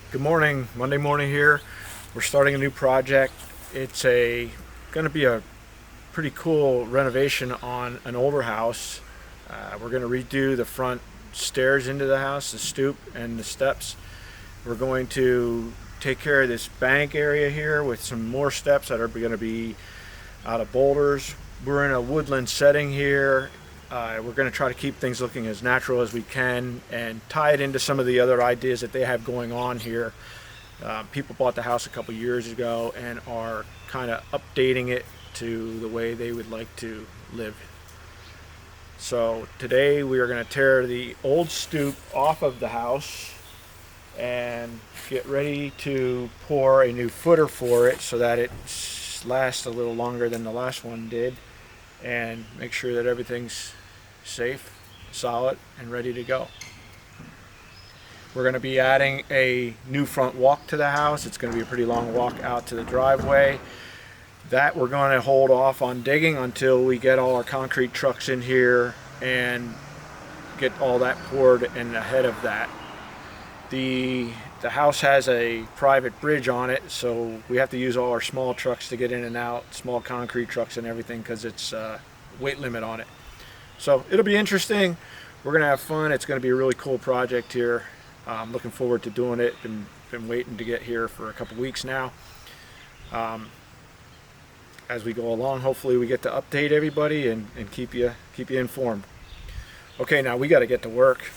Good morning, Monday morning here. We're starting a new project. It's going to be a pretty cool renovation on an older house. We're going to redo the front stairs into the house, the stoop and the steps. We're going to take care of this bank area here with some more steps that are going to be out of boulders. We're in a woodland setting here. We're going to try to keep things looking as natural as we can and tie it into some of the other ideas that they have going on here. People bought the house a couple years ago and are kind of updating it to the way they would like to live. So today we are going to tear the old stoop off of the house and get ready to pour a new footer for it so that it lasts a little longer than the last one did, and make sure that everything's safe, solid, and ready to go. We're going to be adding a new front walk to the house. It's going to be a pretty long walk out to the driveway. That we're going to hold off on digging until we get all our concrete trucks in here and get all that poured and ahead of that. The house has a private bridge on it, so we have to use all our small trucks to get in and out, small concrete trucks and everything, because it's weight limit on it. So it'll be interesting. We're going to have fun. It's going to be a really cool project here. I'm looking forward to doing it. Been waiting to get here for a couple weeks now. As we go along, hopefully we get to update everybody and keep you informed. Okay, now we got to get to work.